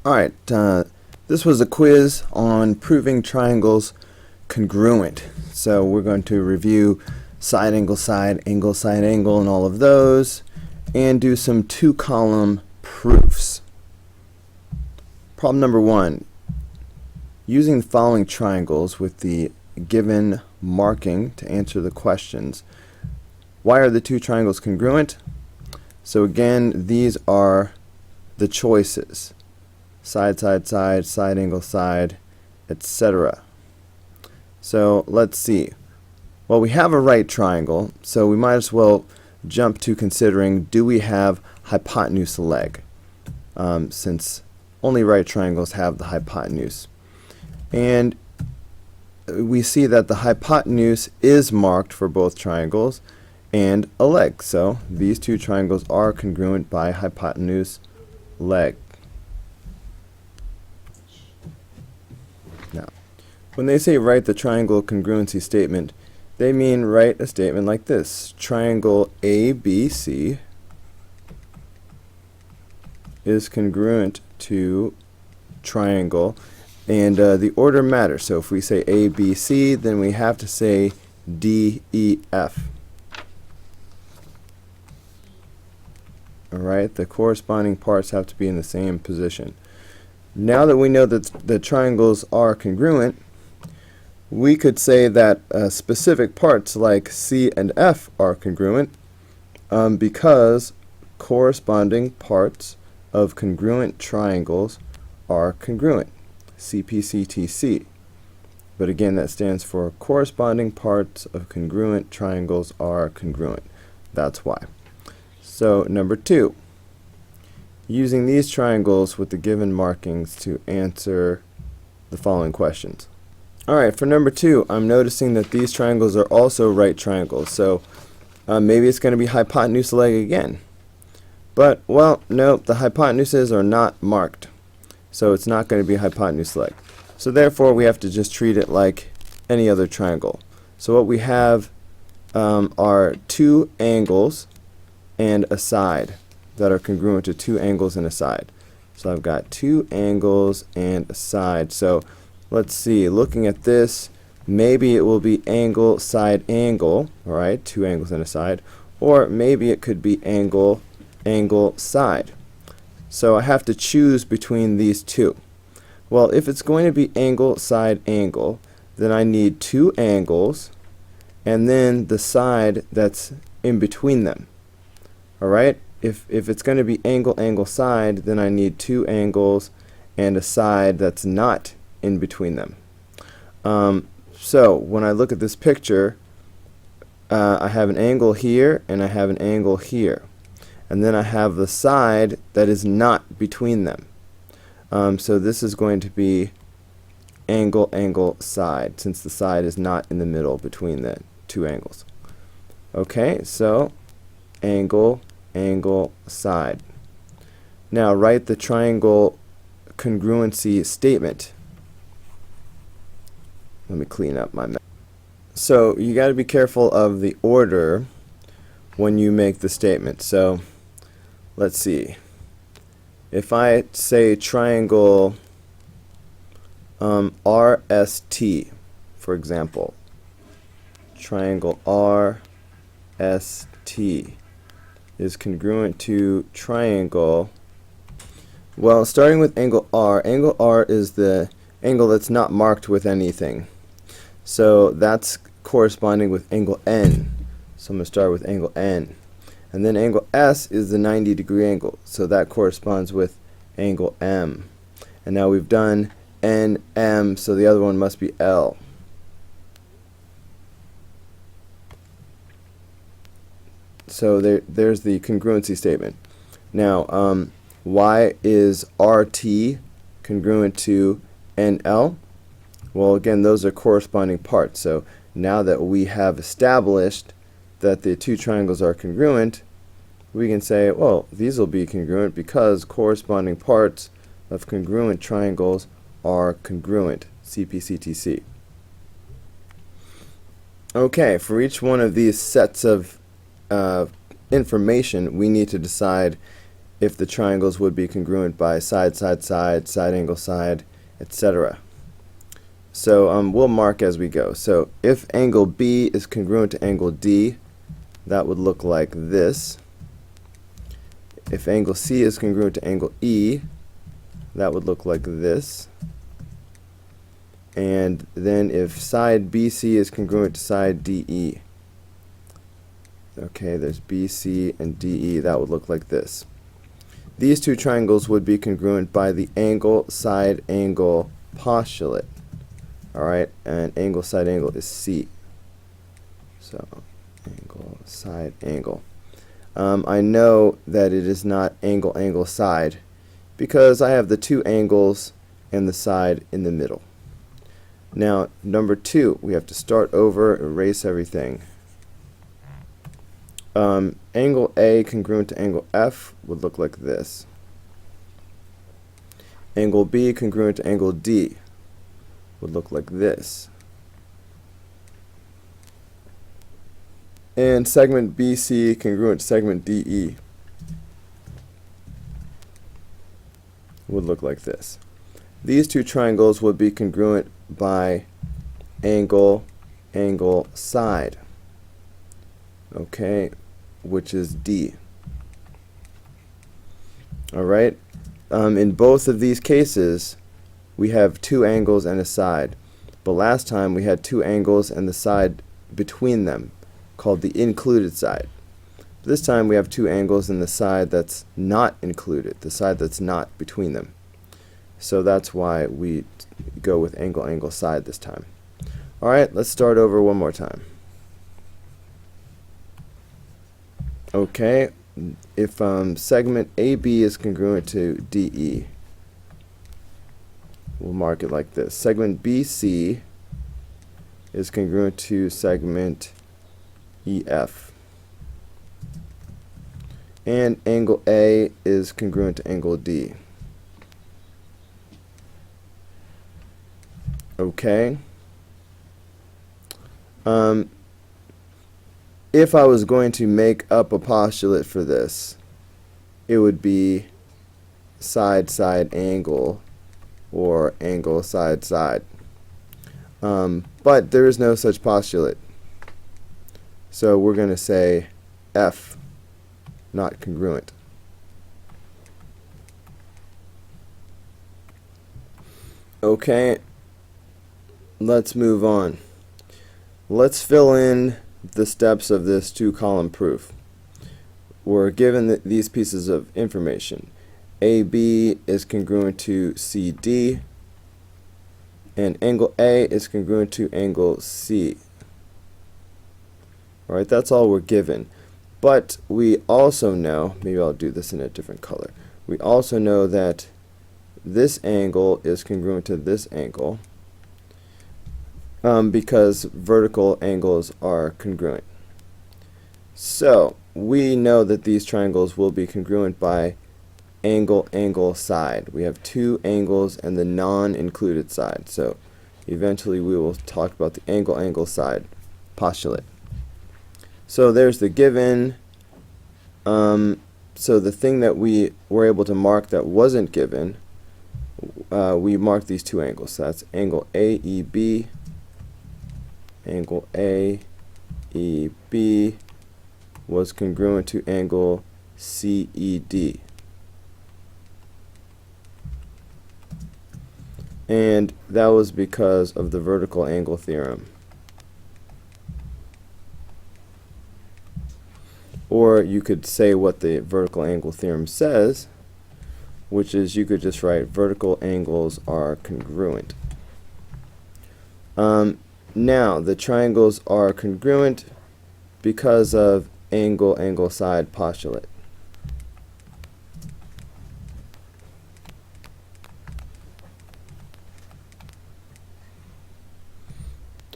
Alright, this was a quiz on proving triangles congruent. So we're going to review side, angle, and all of those, and do some two-column proofs. Problem number 1. Using the following triangles with the given marking to answer the questions. Why are the two triangles congruent? So again, these are the choices. Side, angle, side, etc. So let's see. Well, we have a right triangle, so we might as well jump to considering, do we have hypotenuse leg? Since only right triangles have the hypotenuse. And we see that the hypotenuse is marked for both triangles and a leg. So these two triangles are congruent by hypotenuse leg. Now, when they say write the triangle congruency statement, they mean write a statement like this. Triangle ABC is congruent to triangle, and the order matters. So if we say ABC, then we have to say DEF. Alright, the corresponding parts have to be in the same position. Now that we know that the triangles are congruent, we could say that specific parts like C and F are congruent because corresponding parts of congruent triangles are congruent. CPCTC. But again, that stands for corresponding parts of congruent triangles are congruent. That's why. So number 2. Using these triangles with the given markings to answer the following questions. Alright, for number 2, I'm noticing that these triangles are also right triangles. So maybe it's going to be hypotenuse leg again. But, well, no, the hypotenuses are not marked. So it's not going to be hypotenuse leg. So therefore, we have to just treat it like any other triangle. So what we have are two angles and a side that are congruent to two angles and a side. So I've got two angles and a side. So let's see, looking at this, maybe it will be angle, side, angle, alright, two angles and a side, or maybe it could be angle, angle, side. So I have to choose between these two. Well, if it's going to be angle, side, angle, then I need two angles and then the side that's in between them. Alright? If it's going to be angle, angle, side, then I need two angles and a side that's not in between them. So when I look at this picture, I have an angle here and I have an angle here. And then I have the side that is not between them. So this is going to be angle, angle, side, since the side is not in the middle between the two angles. Okay, so angle, angle, side. Now write the triangle congruency statement. Let me clean up my map. So you got to be careful of the order when you make the statement. So let's see. If I say triangle RST, for example, triangle RST is congruent to triangle. Well, starting with angle R is the angle that's not marked with anything. So that's corresponding with angle N. So I'm going to start with angle N. And then angle S is the 90-degree angle. So that corresponds with angle M. And now we've done N, M, so the other one must be L. So there's the congruency statement. Now, why is RT congruent to NL? Well, again, those are corresponding parts. So now that we have established that the two triangles are congruent, we can say, well, these will be congruent because corresponding parts of congruent triangles are congruent. CPCTC. Okay, for each one of these sets of information, we need to decide if the triangles would be congruent by side, side, side, side angle, side, etc. So we'll mark as we go. So if angle B is congruent to angle D, that would look like this. If angle C is congruent to angle E, that would look like this. And then if side BC is congruent to side DE, okay, there's BC and DE, that would look like this. These two triangles would be congruent by the angle side angle postulate. Alright, and angle side angle is C. So angle side angle. I know that it is not angle angle side because I have the two angles and the side in the middle. Now, number 2, we have to start over, erase everything. Angle A congruent to angle F would look like this. Angle B congruent to angle D would look like this. And segment BC congruent to segment DE would look like this. These two triangles would be congruent by angle, angle, side, okay, which is D. Alright, in both of these cases, we have two angles and a side, but last time we had two angles and the side between them, called the included side. This time we have two angles and the side that's not included, the side that's not between them. So that's why we go with angle, angle, side this time. Alright, let's start over one more time. Okay, if segment AB is congruent to DE, we'll mark it like this. Segment BC is congruent to segment EF. And angle A is congruent to angle D. Okay. If I was going to make up a postulate for this, it would be side, side, angle, or angle, side, side. But there is no such postulate. So we're going to say F, not congruent. Okay, let's move on. Let's fill in the steps of this two-column proof. We're given these pieces of information. AB is congruent to CD, and angle A is congruent to angle C. Alright, that's all we're given. But we also know, maybe I'll do this in a different color, we also know that this angle is congruent to this angle because vertical angles are congruent. So we know that these triangles will be congruent by angle, angle, side. We have two angles and the non-included side. So eventually we will talk about the angle, angle, side postulate. So there's the given. So the thing that we were able to mark that wasn't given, we marked these two angles. So that's angle AEB, angle AEB was congruent to angle CED. And that was because of the vertical angle theorem. Or you could say what the vertical angle theorem says, which is you could just write vertical angles are congruent. Now, the triangles are congruent because of angle, angle, side postulate.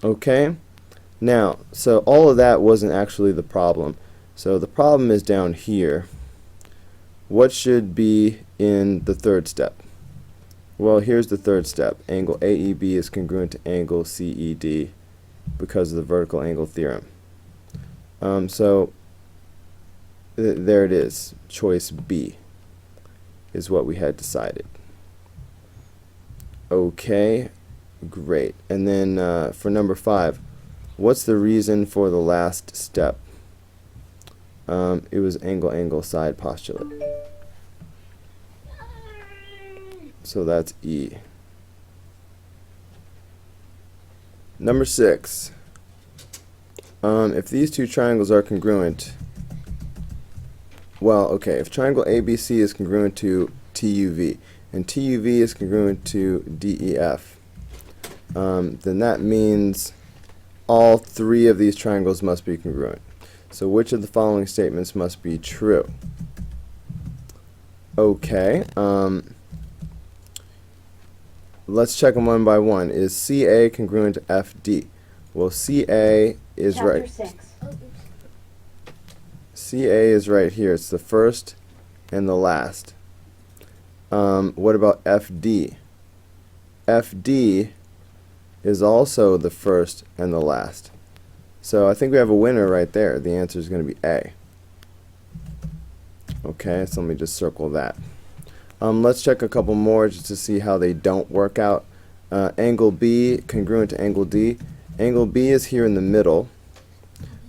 Okay, now, so all of that wasn't actually the problem. So the problem is down here. What should be in the third step? Well, here's the third step. Angle AEB is congruent to angle CED because of the vertical angle theorem. So there it is, choice B. is what we had decided. Okay, great. And then for number 5, what's the reason for the last step? It was angle side postulate. So that's E. Number 6. If these two triangles are congruent, well, okay, if triangle ABC is congruent to TUV, and TUV is congruent to DEF, then that means all 3 of these triangles must be congruent. So which of the following statements must be true? Okay, let's check them one by one. Is CA congruent to FD? Well, CA is Chapter right. 6. CA is right here. It's the first and the last. What about FD? FD is also the first and the last. So I think we have a winner right there. The answer is going to be A. Okay, so let me just circle that. Let's check a couple more just to see how they don't work out. Angle B congruent to angle D. Angle B is here in the middle,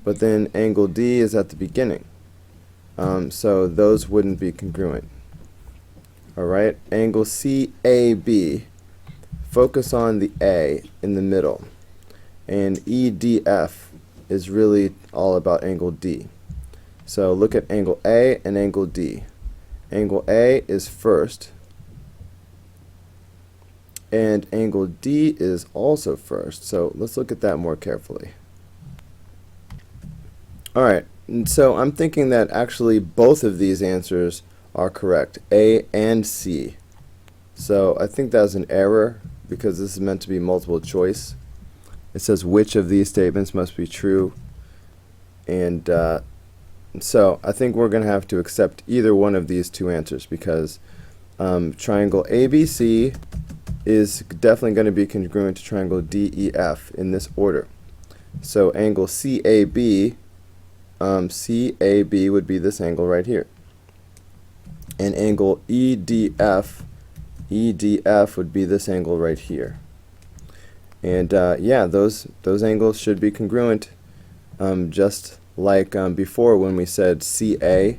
but then angle D is at the beginning. So those wouldn't be congruent. Alright, angle CAB, focus on the A in the middle. And EDF is really all about angle D. So look at angle A and angle D. Angle A is first, and angle D is also first. So let's look at that more carefully. Alright, so I'm thinking that actually both of these answers are correct, A and C. So I think that's an error because this is meant to be multiple choice. It says which of these statements must be true, and so I think we're going to have to accept either one of these two answers because triangle ABC is definitely going to be congruent to triangle DEF in this order. So angle CAB, CAB would be this angle right here. And angle EDF, EDF would be this angle right here. And yeah, those angles should be congruent, just like before when we said CA,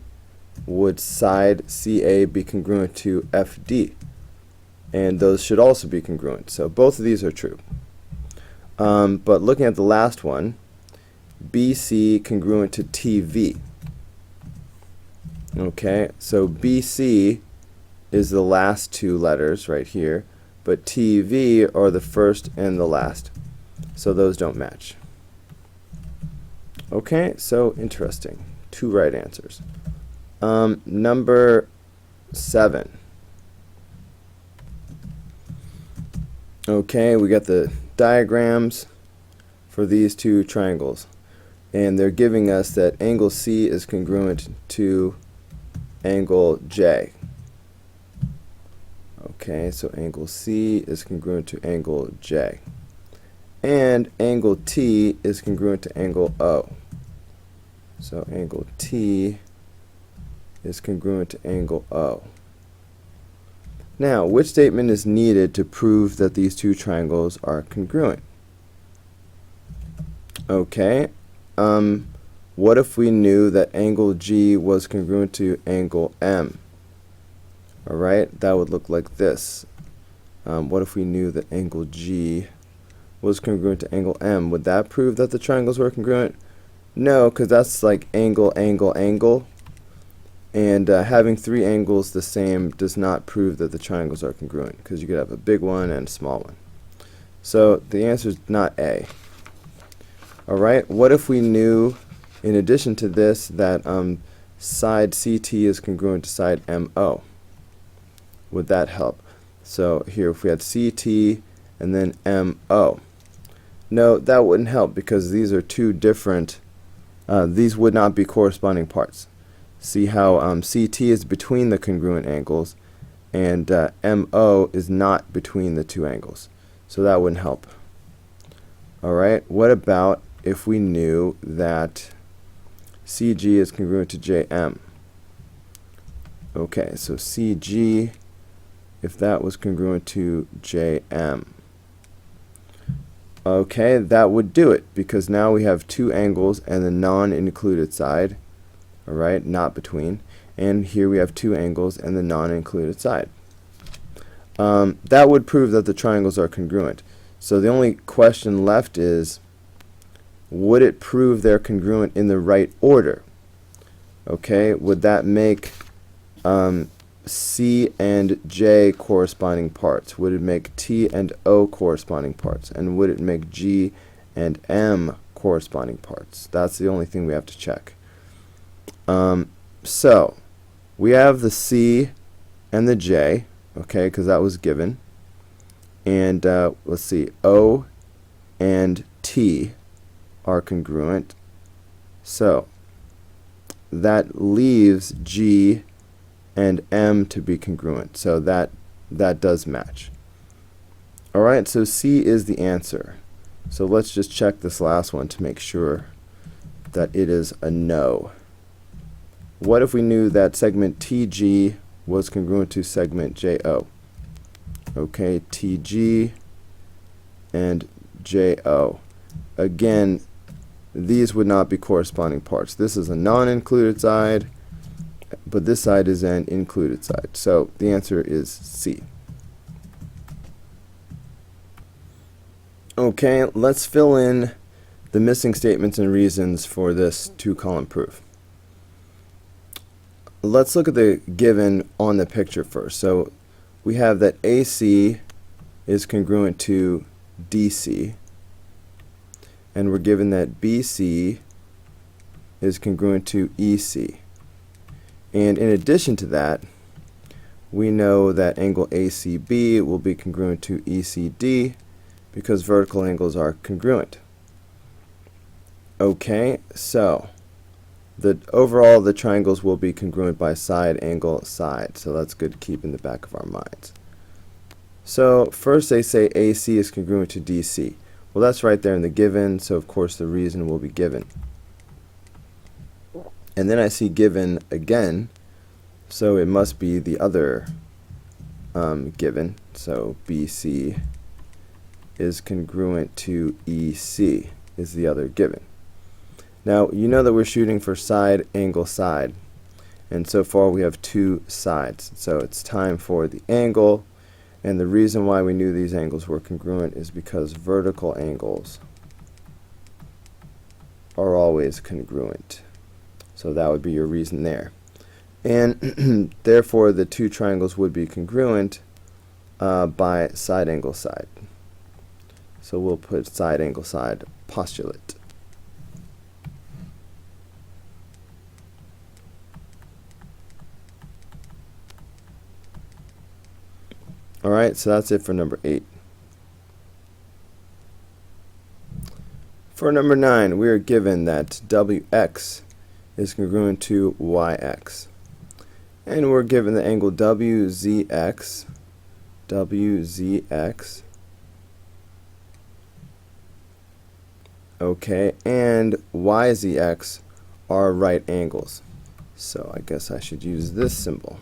would side CA be congruent to FD? And those should also be congruent. So both of these are true. But looking at the last one, BC congruent to TV. Okay, so BC is the last two letters right here, but TV are the first and the last. So those don't match. Okay, so interesting. 2 right answers. Number 7. Okay, we got the diagrams for these two triangles, and they're giving us that angle C is congruent to angle J. Okay, so angle C is congruent to angle J. And angle T is congruent to angle O. So angle T is congruent to angle O. Now, which statement is needed to prove that these two triangles are congruent? Okay, what if we knew that angle G was congruent to angle M? Alright, that would look like this. What if we knew that angle G was congruent to angle M? Would that prove that the triangles were congruent? No, because that's like angle, angle, angle. And having 3 angles the same does not prove that the triangles are congruent, because you could have a big one and a small one. So the answer is not A. Alright, what if we knew, in addition to this, that side CT is congruent to side MO? Would that help? So here, if we had CT and then MO. No, that wouldn't help because these are 2 different, these would not be corresponding parts. See how CT is between the congruent angles and MO is not between the 2 angles. So that wouldn't help. Alright, what about if we knew that CG is congruent to JM? Okay, so CG, if that was congruent to JM. Okay, that would do it, because now we have two angles and the non-included side, all right, not between, and here we have two angles and the non-included side. That would prove that the triangles are congruent. So the only question left is, would it prove they're congruent in the right order? Okay, would that make C and J corresponding parts? Would it make T and O corresponding parts? And would it make G and M corresponding parts? That's the only thing we have to check. So we have the C and the J, okay, because that was given. And let's see, O and T are congruent. So that leaves G and M to be congruent. So that does match. Alright, so C is the answer. So let's just check this last one to make sure that it is a no. What if we knew that segment TG was congruent to segment JO? Okay, TG and JO. Again, these would not be corresponding parts. This is a non-included side, but this side is an included side. So the answer is C. Okay, let's fill in the missing statements and reasons for this two-column proof. Let's look at the given on the picture first. So we have that AC is congruent to DC, and we're given that BC is congruent to EC. And in addition to that, we know that angle ACB will be congruent to ECD because vertical angles are congruent. Okay, so overall the triangles will be congruent by side, angle, side. So that's good to keep in the back of our minds. So first they say AC is congruent to DC. Well, that's right there in the given, so of course the reason will be given. And then I see given again, so it must be the other given. So BC is congruent to EC is the other given. Now, you know that we're shooting for side, angle, side. And so far we have two sides. So it's time for the angle. And the reason why we knew these angles were congruent is because vertical angles are always congruent. So that would be your reason there. And therefore the two triangles would be congruent by side, angle, side. So we'll put side, angle, side postulate. Alright, so that's it for number 8. For number 9, we are given that WX is congruent to YX. And we're given the angle WZX, okay, and YZX are right angles. So I guess I should use this symbol.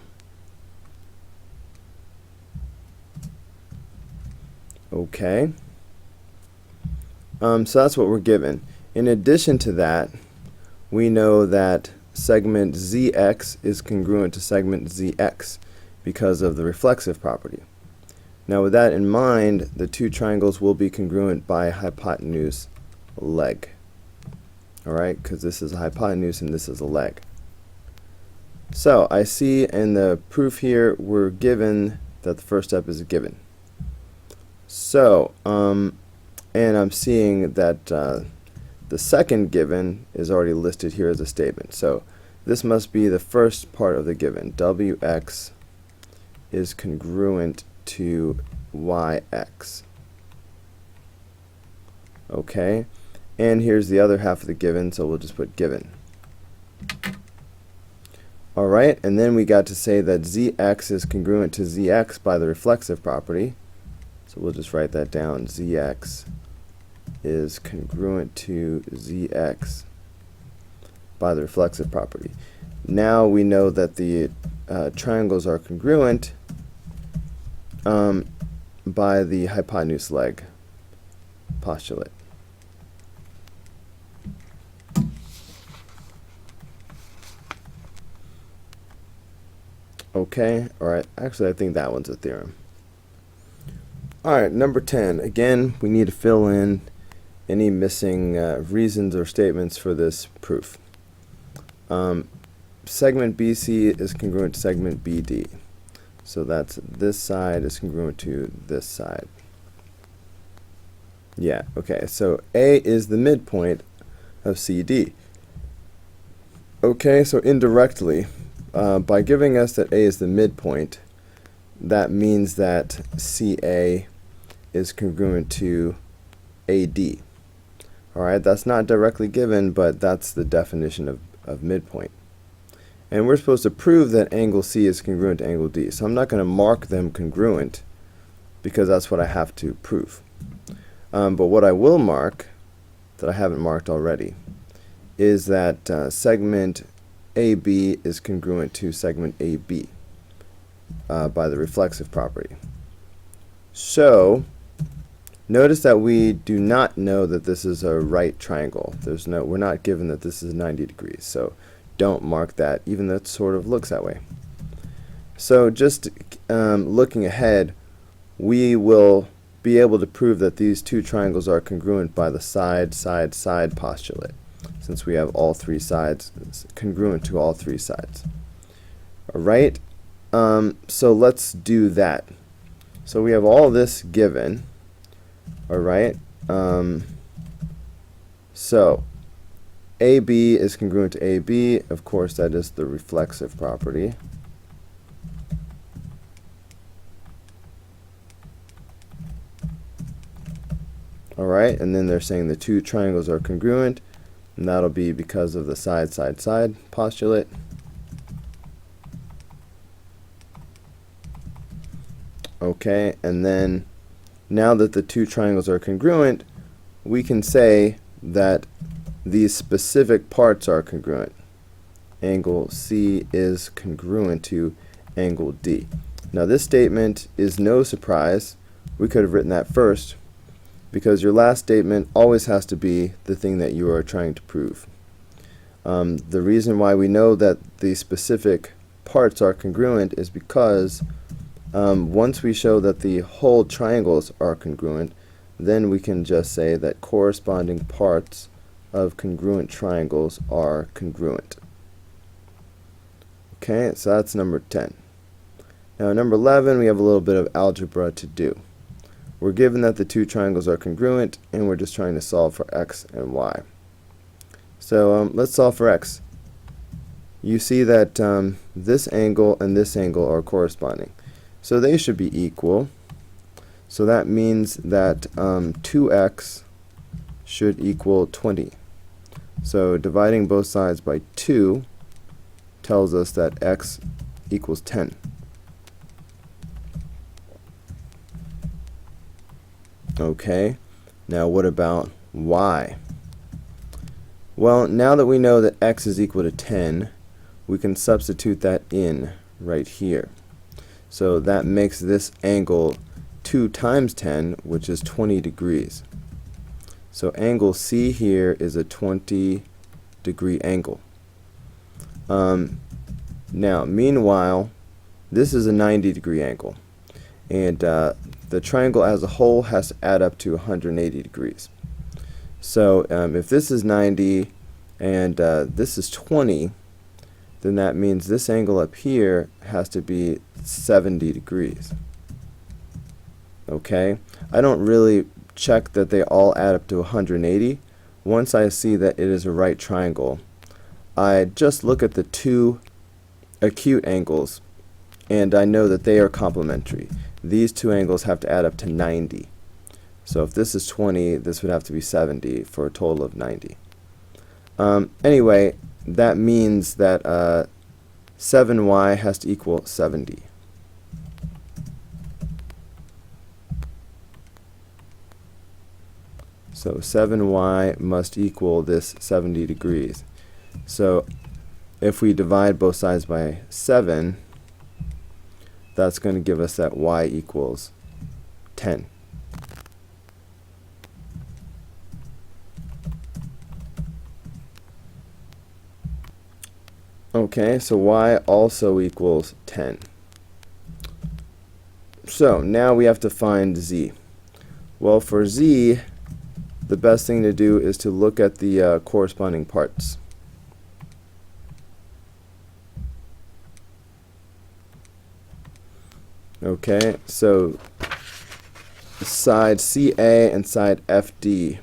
Okay, so that's what we're given. In addition to that, we know that segment ZX is congruent to segment ZX because of the reflexive property. Now with that in mind, the two triangles will be congruent by hypotenuse leg. Alright, because this is a hypotenuse and this is a leg. So I see in the proof here we're given that the first step is a given. So, and I'm seeing that the second given is already listed here as a statement. So this must be the first part of the given. WX is congruent to YX. Okay, and here's the other half of the given, so we'll just put given. Alright, and then we got to say that ZX is congruent to ZX by the reflexive property. So we'll just write that down. ZX is congruent to ZX by the reflexive property. now we know that the triangles are congruent by the hypotenuse leg postulate. Okay, alright, actually I think that one's a theorem. Alright, number 10. Again, we need to fill in any missing reasons or statements for this proof. Segment BC is congruent to segment BD. So that's this side is congruent to this side. Yeah, okay, so A is the midpoint of CD. Okay, so indirectly, by giving us that A is the midpoint, that means that CA is congruent to AD. Alright, that's not directly given, but that's the definition of midpoint. And we're supposed to prove that angle C is congruent to angle D. So I'm not going to mark them congruent because that's what I have to prove. But what I will mark, that I haven't marked already, is that segment AB is congruent to segment AB by the reflexive property. So notice that we do not know that this is a right triangle. We're not given that this is 90 degrees. So don't mark that, even though it sort of looks that way. So just looking ahead, we will be able to prove that these two triangles are congruent by the side, side, side postulate, since we have all three sides congruent to all three sides. Alright, so let's do that. So we have all this given. Alright, so AB is congruent to AB. Of course, that is the reflexive property. Alright, and then they're saying the two triangles are congruent, and that'll be because of the side, side, side postulate. Okay, and then now that the two triangles are congruent, we can say that these specific parts are congruent. Angle C is congruent to angle D. Now this statement is no surprise. We could have written that first, because your last statement always has to be the thing that you are trying to prove. The reason why we know that the specific parts are congruent is because once we show that the whole triangles are congruent, then we can just say that corresponding parts of congruent triangles are congruent. Okay, so that's number 10. Now number 11, we have a little bit of algebra to do. We're given that the two triangles are congruent, and we're just trying to solve for x and y. So let's solve for x. You see that this angle and this angle are corresponding. So they should be equal. So that means that 2x should equal 20. So dividing both sides by 2 tells us that x equals 10. Okay, now what about y? Well, now that we know that x is equal to 10, we can substitute that in right here. So that makes this angle 2 times 10, which is 20 degrees. So angle C here is a 20-degree angle. Now, meanwhile, this is a 90-degree angle. And the triangle as a whole has to add up to 180 degrees. So if this is 90 and this is 20, then that means this angle up here has to be 70 degrees. Okay? I don't really check that they all add up to 180. Once I see that it is a right triangle, I just look at the two acute angles, and I know that they are complementary. These two angles have to add up to 90. So if this is 20, this would have to be 70 for a total of 90. Anyway, that means that 7y has to equal 70. So 7y must equal this 70 degrees. So if we divide both sides by 7, that's going to give us that y equals 10. Okay, so y also equals 10. So now we have to find z. Well, for z, the best thing to do is to look at the corresponding parts. Okay, so side CA and side FD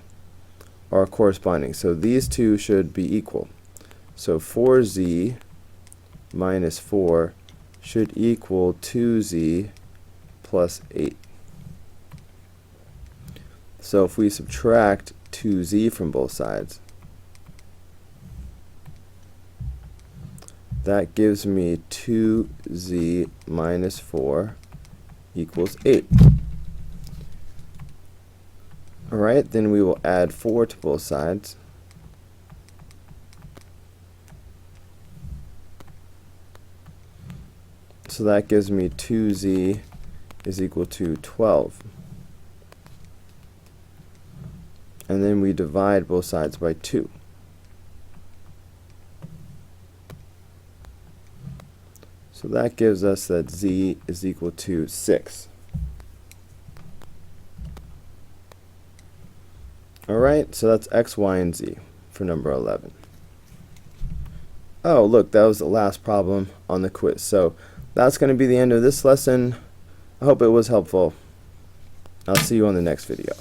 are corresponding. So these two should be equal. So 4z minus 4 should equal 2z plus 8. So if we subtract 2z from both sides, that gives me 2z minus 4 equals 8. Alright, then we will add 4 to both sides. So that gives me 2z is equal to 12. And then we divide both sides by 2. So that gives us that z is equal to 6. Alright, so that's x, y, and z for number 11. Oh, look, that was the last problem on the quiz. So that's going to be the end of this lesson. I hope it was helpful. I'll see you on the next video.